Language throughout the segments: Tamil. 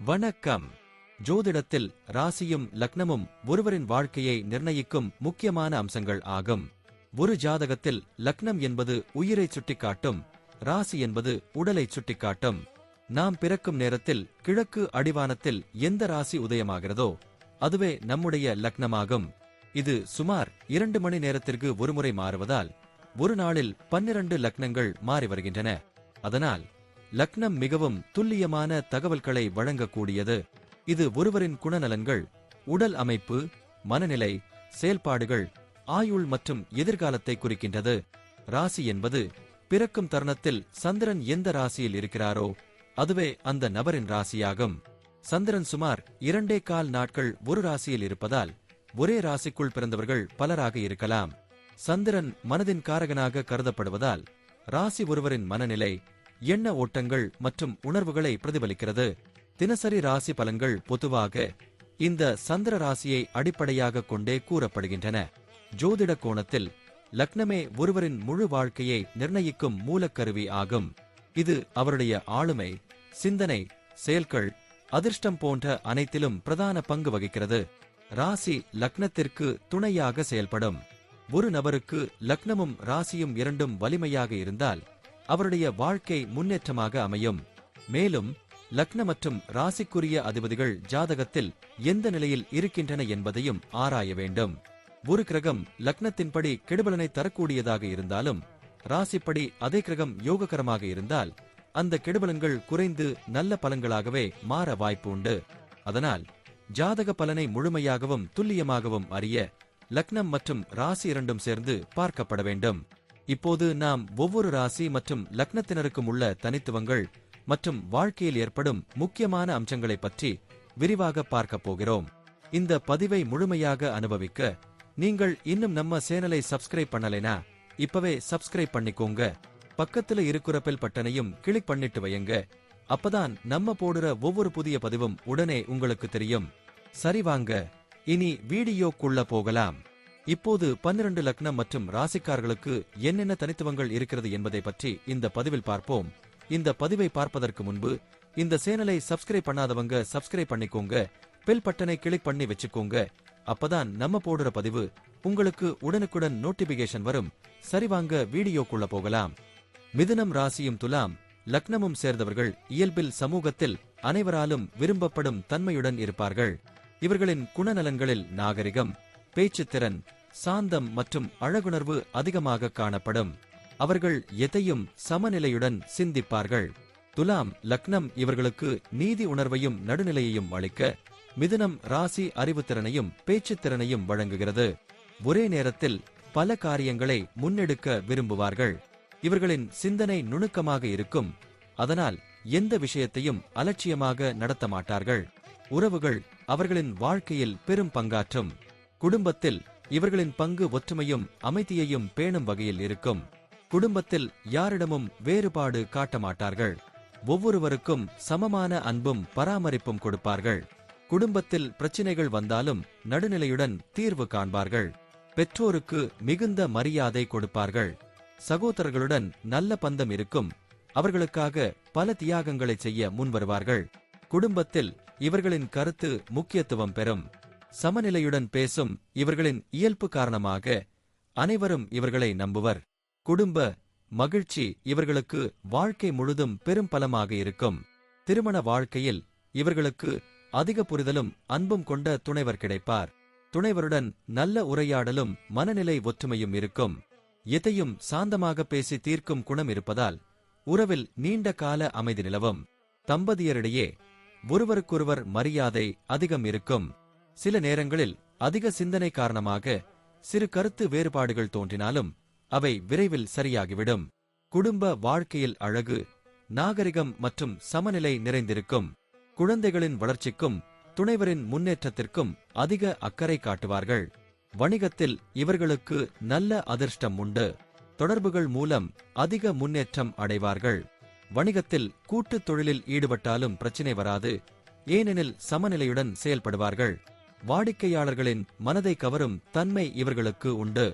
வணக்கம். ஜோதிடத்தில் ராசியும் லக்னமும் ஒருவரின் வாழ்க்கையை நிர்ணயிக்கும் முக்கியமான அம்சங்கள் ஆகும். ஒரு ஜாதகத்தில் லக்னம் என்பது உயிரை சுட்டிக்காட்டும், ராசி என்பது உடலை சுட்டிக்காட்டும். நாம் பிறக்கும் நேரத்தில் கிழக்கு அடிவானத்தில் எந்த ராசி உதயமாகிறதோ அதுவே நம்முடைய லக்னமாகும். இது சுமார் 2 மணி நேரத்திற்கு ஒருமுறை மாறுவதால் ஒரு நாளில் 12 லக்னங்கள் மாறி வருகின்றன. அதனால் லக்னம் மிகவும் துல்லியமான தகவல்களை வழங்கக்கூடியது. இது ஒருவரின் குணநலன்கள், உடல் அமைப்பு, மனநிலை, செயல்பாடுகள், ஆயுள் மற்றும் எதிர்காலத்தை குறிக்கின்றது. ராசி என்பது பிறக்கும் தருணத்தில் சந்திரன் எந்த ராசியில் இருக்கிறாரோ அதுவே அந்த நபரின் ராசியாகும். சந்திரன் சுமார் 2.25 நாட்கள் ஒரு ராசியில் இருப்பதால் ஒரே ராசிக்குள் பிறந்தவர்கள் பலராக இருக்கலாம். சந்திரன் மனதின் காரகனாக கருதப்படுவதால் ராசி ஒருவரின் மனநிலை, எண்ண ஓட்டங்கள் மற்றும் உணர்வுகளை பிரதிபலிக்கிறது. தினசரி ராசி பலன்கள் பொதுவாக இந்த சந்திர ராசியை அடிப்படையாக கொண்டே கூறப்படுகின்றன. ஜோதிட கோணத்தில் லக்னமே ஒருவரின் முழு வாழ்க்கையை நிர்ணயிக்கும் மூலக்கருவி ஆகும். இது அவருடைய ஆளுமை, சிந்தனை, செயல்கள், அதிர்ஷ்டம் போன்ற அனைத்திலும் பிரதான பங்கு வகிக்கிறது. ராசி லக்னத்திற்கு துணையாக செயல்படும். ஒரு நபருக்கு லக்னமும் ராசியும் இரண்டும் வலிமையாக இருந்தால் அவருடைய வாழ்க்கை முன்னேற்றமாக அமையும். மேலும் லக்ன மற்றும் ராசிக்குரிய அதிபதிகள் ஜாதகத்தில் எந்த நிலையில் இருக்கின்றன என்பதையும் ஆராய வேண்டும். ஒரு கிரகம் லக்னத்தின்படி கெடுபலனை தரக்கூடியதாக இருந்தாலும் ராசிப்படி அதே கிரகம் யோககரமாக இருந்தால் அந்த கெடுபலன்கள் குறைந்து நல்ல பலன்களாகவே மாற வாய்ப்பு உண்டு. அதனால் ஜாதக பலனை முழுமையாகவும் துல்லியமாகவும் அறிய லக்னம் மற்றும் ராசி இரண்டும் சேர்ந்து பார்க்கப்பட வேண்டும். இப்போது நாம் ஒவ்வொரு ராசி மற்றும் லக்னத்தினருக்கும் உள்ள தனித்துவங்கள் மற்றும் வாழ்க்கையில் ஏற்படும் முக்கியமான அம்சங்களை பற்றி விரிவாக பார்க்கப் போகிறோம். இந்த பதிவை முழுமையாக அனுபவிக்க நீங்கள் இன்னும் நம்ம சேனலை சப்ஸ்கிரைப் பண்ணலைனா இப்பவே சப்ஸ்கிரைப் பண்ணிக்கோங்க. பக்கத்துல இருக்கிற பெல் பட்டனையும் கிளிக் பண்ணிட்டு வையுங்க. அப்பதான் நம்ம போடுற ஒவ்வொரு புதிய பதிவும் உடனே உங்களுக்கு தெரியும். சரி வாங்க, இனி வீடியோக்குள்ள போகலாம். இப்போது 12 லக்னம் மற்றும் ராசிக்காரர்களுக்கு என்னென்ன தனித்துவங்கள் இருக்கிறது என்பதை பற்றி இந்த பதிவில் பார்ப்போம். இந்த பதிவை பார்ப்பதற்கு முன்பு இந்த சேனலை சப்ஸ்கிரைப் பண்ணாதவங்க சப்ஸ்கிரைப் பண்ணிக்கோங்க. பெல் பட்டனை கிளிக் பண்ணி வச்சுக்கோங்க. அப்பதான் நம்ம போடுற பதிவு உங்களுக்கு உடனுக்குடன் நோட்டிபிகேஷன் வரும். சரி வாங்க வீடியோக்குள்ள போகலாம். மிதுனம் ராசியும் துலாம் லக்னமும் சேர்ந்தவர்கள் இயல்பில் சமூகத்தில் அனைவராலும் விரும்பப்படும் தன்மையுடன் இருப்பார்கள். இவர்களின் குணநலன்களில் நாகரிகம், பேச்சுத்திறன், சாந்தம் மற்றும் அழகுணர்வு அதிகமாக காணப்படும். அவர்கள் எதையும் சமநிலையுடன் சிந்திப்பார்கள். துலாம் லக்னம் இவர்களுக்கு நீதி உணர்வையும் நடுநிலையையும் அளிக்க, மிதுனம் ராசி அறிவுத்திறனையும் பேச்சுத்திறனையும் வழங்குகிறது. ஒரே நேரத்தில் பல காரியங்களை முன்னெடுக்க விரும்புவார்கள். இவர்களின் சிந்தனை நுணுக்கமாக இருக்கும். அதனால் எந்த விஷயத்தையும் அலட்சியமாக நடத்த மாட்டார்கள். உறவுகள் அவர்களின் வாழ்க்கையில் பெரும் பங்காற்றும். குடும்பத்தில் இவர்களின் பங்கு ஒற்றுமையும் அமைதியையும் பேணும் வகையில் இருக்கும். குடும்பத்தில் யாரிடமும் வேறுபாடு காட்ட மாட்டார்கள். ஒவ்வொருவருக்கும் சமமான அன்பும் பராமரிப்பும் கொடுப்பார்கள். குடும்பத்தில் பிரச்சினைகள் வந்தாலும் நடுநிலையுடன் தீர்வு காண்பார்கள். பெற்றோருக்கு மிகுந்த மரியாதை கொடுப்பார்கள். சகோதரர்களுடன் நல்ல பந்தம் இருக்கும். அவர்களுக்காக பல தியாகங்களை செய்ய முன்வருவார்கள். குடும்பத்தில் இவர்களின் கருத்து முக்கியத்துவம் பெறும். சமநிலையுடன் பேசும் இவர்களின் இயல்பு காரணமாக அனைவரும் இவர்களை நம்புவர். குடும்ப மகிழ்ச்சி இவர்களுக்கு வாழ்க்கை முழுதும் பெரும் பலமாக இருக்கும். திருமண வாழ்க்கையில் இவர்களுக்கு அதிக புரிதலும் அன்பும் கொண்ட துணைவர் கிடைப்பார். துணைவருடன் நல்ல உரையாடலும் மனநிலை ஒற்றுமையும் இருக்கும். எதையும் சாந்தமாக பேசி தீர்க்கும் குணம் இருப்பதால் உறவில் நீண்ட கால அமைதி நிலவும். தம்பதியரிடையே ஒருவருக்கொருவர் மரியாதை அதிகம் இருக்கும். சில நேரங்களில் அதிக சிந்தனை காரணமாக சிறு கருத்து வேறுபாடுகள் தோன்றினாலும் அவை விரைவில் சரியாகிவிடும். குடும்ப வாழ்க்கையில் அழகு, நாகரிகம் மற்றும் சமநிலை நிறைந்திருக்கும். குழந்தைகளின் வளர்ச்சிக்கும் துணைவரின் முன்னேற்றத்திற்கும் அதிக அக்கறை காட்டுவார்கள். வணிகத்தில் இவர்களுக்கு நல்ல அதிர்ஷ்டம் உண்டு. தொடர்புகள் மூலம் அதிக முன்னேற்றம் அடைவார்கள். வணிகத்தில் கூட்டுத் தொழிலில் ஈடுபட்டாலும் பிரச்சினை வராது. ஏனெனில் சமநிலையுடன் செயல்படுவார்கள். வாடிக்கையாளர்களின் மனதை கவரும் தன்மை இவர்களுக்கு உண்டு.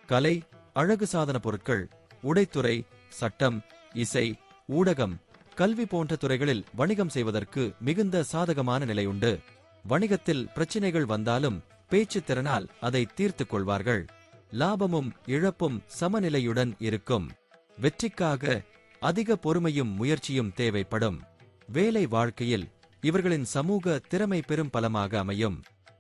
கலை, அழகு சாதன பொருட்கள், உடைத்துறை, சட்டம், இசை, ஊடகம், கல்வி போன்ற துறைகளில் வணிகம் செய்வதற்கு மிகுந்த சாதகமான நிலையுண்டு. வணிகத்தில் பிரச்சினைகள் வந்தாலும் பேச்சுத் திறனால் அதை தீர்த்துக் கொள்வார்கள். லாபமும் இழப்பும் சமநிலையுடன் இருக்கும். வெற்றிக்காக அதிக பொறுமையும் முயற்சியும் தேவைப்படும். வேலை வாழ்க்கையில் இவர்களின் சமூக திறமை பெரும் பலமாக அமையும்.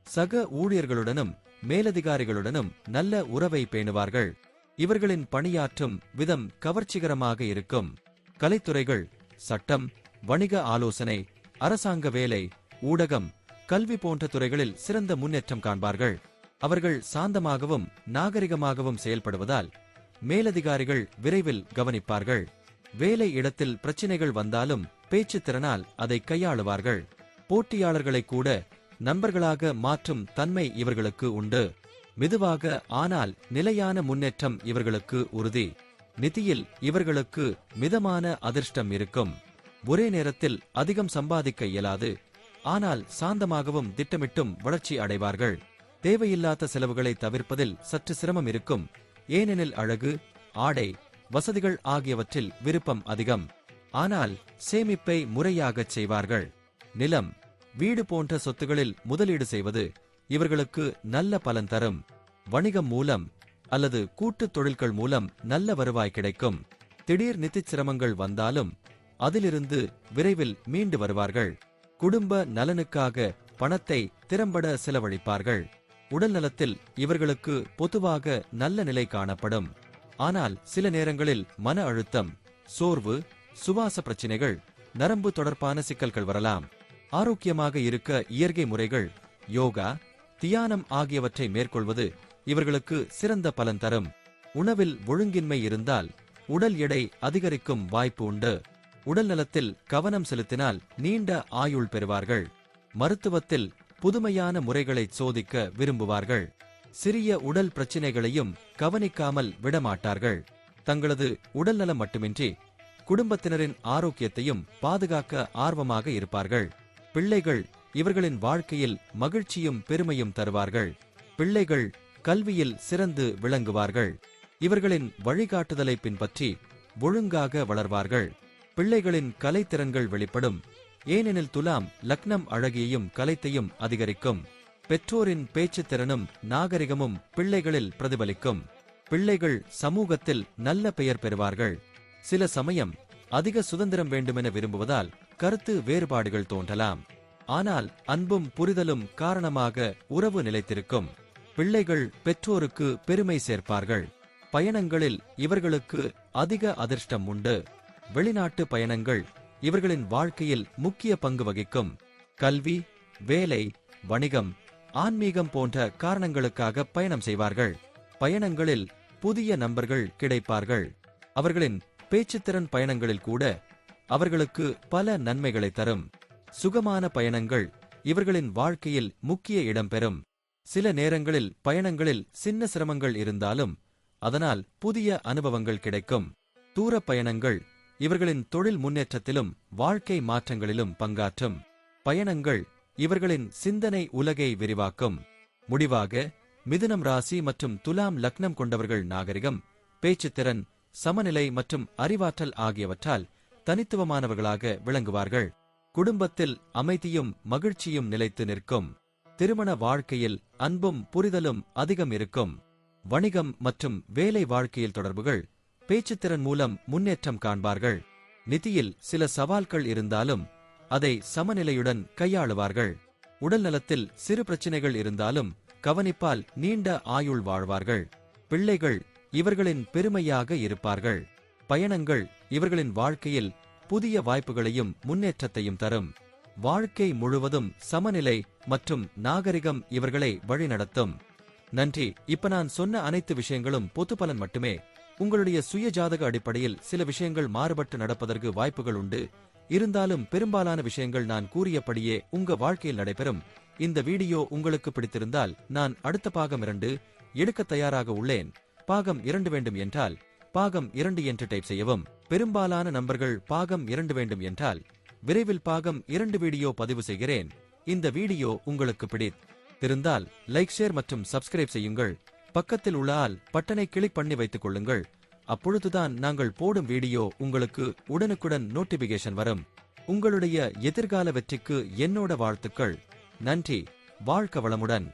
சக ஊழியர்களுடனும் மேலதிகாரிகளுடனும் நல்ல உறவை பேணுவார்கள். இவர்களின் பணியாற்றும் விதம் கவர்ச்சிகரமாக இருக்கும். கலைத்துறைகள், சட்டம், வணிக ஆலோசனை, அரசாங்க வேலை, ஊடகம், கல்வி போன்ற துறைகளில் சிறந்த முன்னேற்றம் காண்பார்கள். அவர்கள் சாந்தமாகவும் நாகரிகமாகவும் செயல்படுவதால் மேலதிகாரிகள் விரைவில் கவனிப்பார்கள். வேலை இடத்தில் பிரச்சினைகள் வந்தாலும் பேச்சுத் திறனால் அதை கையாளுவார்கள். போட்டியாளர்களை கூட நண்பர்களாக மாற்றும் தன்மை இவர்களுக்கு உண்டு. மெதுவாக ஆனால் நிலையான முன்னேற்றம் இவர்களுக்கு உறுதி. நிதியில் இவர்களுக்கு மிதமான அதிர்ஷ்டம் இருக்கும். ஒரே நேரத்தில் அதிகம் சம்பாதிக்க இயலாது. ஆனால் சாந்தமாகவும் திட்டமிட்டும் வளர்ச்சி அடைவார்கள். தேவையில்லாத செலவுகளை தவிர்ப்பதில் சற்று சிரமம் இருக்கும். ஏனெனில் அழகு, ஆடை, வசதிகள் ஆகியவற்றில் விருப்பம் அதிகம். ஆனால் சேமிப்பை முறையாகச் செய்வார்கள். நிலம், வீடு போன்ற சொத்துகளில் முதலீடு செய்வது இவர்களுக்கு நல்ல பலன் தரும். வணிகம் மூலம் அல்லது கூட்டுத் தொழில்கள் மூலம் நல்ல வருவாய் கிடைக்கும். திடீர் நிதிச் சிரமங்கள் வந்தாலும் அதிலிருந்து விரைவில் மீண்டு வருவார்கள். குடும்ப நலனுக்காக பணத்தை திறம்பட செலவழிப்பார்கள். உடல் நலத்தில் இவர்களுக்கு பொதுவாக நல்ல நிலை காணப்படும். ஆனால் சில நேரங்களில் மன அழுத்தம், சோர்வு, சுவாச பிரச்சினைகள், நரம்பு தொடர்பான சிக்கல்கள் வரலாம். ஆரோக்கியமாக இருக்க இயற்கை முறைகள், யோகா, தியானம் ஆகியவற்றை மேற்கொள்வது இவர்களுக்கு சிறந்த பலன் தரும். உணவில் ஒழுங்கின்மை இருந்தால் உடல் எடை அதிகரிக்கும் வாய்ப்பு உண்டு. உடல் நலத்தில் கவனம் செலுத்தினால் நீண்ட ஆயுள் பெறுவார்கள். மருத்துவத்தில் புதுமையான முறைகளை சோதிக்க விரும்புவார்கள். சிறிய உடல் பிரச்சினைகளையும் கவனிக்காமல் விடமாட்டார்கள். தங்களது உடல் நலம் மட்டுமின்றி குடும்பத்தினரின் ஆரோக்கியத்தையும் பாதுகாக்க ஆர்வமாக இருப்பார்கள். பிள்ளைகள் இவர்களின் வாழ்க்கையில் மகிழ்ச்சியும் பெருமையும் தருவார்கள். பிள்ளைகள் கல்வியில் சிறந்து விளங்குவார்கள். இவர்களின் வழிகாட்டுதலை பின்பற்றி ஒழுங்காக வளர்வார்கள். பிள்ளைகளின் கலைத்திறன்கள் வெளிப்படும். ஏனெனில் துலாம் லக்னம் அழகியையும் கலைத்தையும் அதிகரிக்கும். பெற்றோரின் பேச்சுத் திறனும் நாகரிகமும் பிள்ளைகளில் பிரதிபலிக்கும். பிள்ளைகள் சமூகத்தில் நல்ல பெயர் பெறுவார்கள். சில சமயம் அதிக சுதந்திரம் வேண்டுமென விரும்புவதால் கருத்து வேறுபாடுகள் தோன்றலாம். ஆனால் அன்பும் புரிதலும் காரணமாக உறவு நிலைத்திருக்கும். பிள்ளைகள் பெற்றோருக்கு பெருமை சேர்ப்பார்கள். பயணங்களில் இவர்களுக்கு அதிக அதிர்ஷ்டம் உண்டு. வெளிநாட்டு பயணங்கள் இவர்களின் வாழ்க்கையில் முக்கிய பங்கு வகிக்கும். கல்வி, வேலை, வணிகம், ஆன்மீகம் போன்ற காரணங்களுக்காக பயணம் செய்வார்கள். பயணங்களில் புதிய நண்பர்கள் கிடைப்பார்கள். அவர்களின் பேச்சுத்திறன் பயணங்களில் கூட அவர்களுக்கு பல நன்மைகளை தரும். சுகமான பயணங்கள் இவர்களின் வாழ்க்கையில் முக்கிய இடம் பெறும். சில நேரங்களில் பயணங்களில் சின்ன சிரமங்கள் இருந்தாலும் அதனால் புதிய அனுபவங்கள் கிடைக்கும். தூரப் பயணங்கள் இவர்களின் தொழில் முன்னேற்றத்திலும் வாழ்க்கை மாற்றங்களிலும் பங்காற்றும். பயணங்கள் இவர்களின் சிந்தனை உலகை விரிவாக்கும். முடிவாக மிதுனம் ராசி மற்றும் துலாம் லக்னம் கொண்டவர்கள் நாகரிகம், பேச்சுத்திறன், சமநிலை மற்றும் அறிவாற்றல் ஆகியவற்றால் தனித்துவமானவர்களாக விளங்குவார்கள். குடும்பத்தில் அமைதியும் மகிழ்ச்சியும் நிலைத்து நிற்கும். திருமண வாழ்க்கையில் அன்பும் புரிதலும் அதிகம் இருக்கும். வணிகம் மற்றும் வேலை வாழ்க்கையில் தொடர்புகள், பேச்சுத்திறன் மூலம் முன்னேற்றம் காண்பார்கள். நிதியில் சில சவால்கள் இருந்தாலும் அதை சமநிலையுடன் கையாளுவார்கள். உடல் நலத்தில் சிறு பிரச்சினைகள் இருந்தாலும் கவனிப்பால் நீண்ட ஆயுள் வாழ்வார்கள். பிள்ளைகள் இவர்களின் பெருமையாக இருப்பார்கள். பயணங்கள் இவர்களின் வாழ்க்கையில் புதிய வாய்ப்புகளையும் முன்னேற்றத்தையும் தரும். வாழ்க்கை முழுவதும் சமநிலை மற்றும் நாகரிகம் இவர்களை வழிநடத்தும். நன்றி. இப்ப நான் சொன்ன அனைத்து விஷயங்களும் பொது பலன் மட்டுமே. உங்களுடைய சுய ஜாதக அடிப்படையில் சில விஷயங்கள் மாறுபட்டு நடப்பதற்கு வாய்ப்புகள் உண்டு. இருந்தாலும் பெரும்பாலான விஷயங்கள் நான் கூறியபடியே உங்க வாழ்க்கையில் நடைபெறும். இந்த வீடியோ உங்களுக்கு பிடித்திருந்தால் நான் அடுத்த பாகம் 2 எடுக்க தயாராக உள்ளேன். பாகம் 2 வேண்டும் என்றால் பாகம் 2 என்று டைப் செய்யவும். பெரும்பாலான நண்பர்கள் பாகம் 2 வேண்டும் என்றால் விரைவில் பாகம் 2 வீடியோ பதிவு செய்கிறேன். இந்த வீடியோ உங்களுக்கு பிடித்திருந்தால் லைக், ஷேர் மற்றும் சப்ஸ்கிரைப் செய்யுங்கள். பக்கத்தில் உள்ள ஆல் பட்டனை கிளிக் பண்ணி வைத்துக் கொள்ளுங்கள். அப்பொழுதுதான் நாங்கள் போடும் வீடியோ உங்களுக்கு உடனுக்குடன் நோட்டிபிகேஷன் வரும். உங்களுடைய எதிர்கால வெற்றிக்கு என்னோட வாழ்த்துக்கள். நன்றி. வாழ்க வளமுடன்.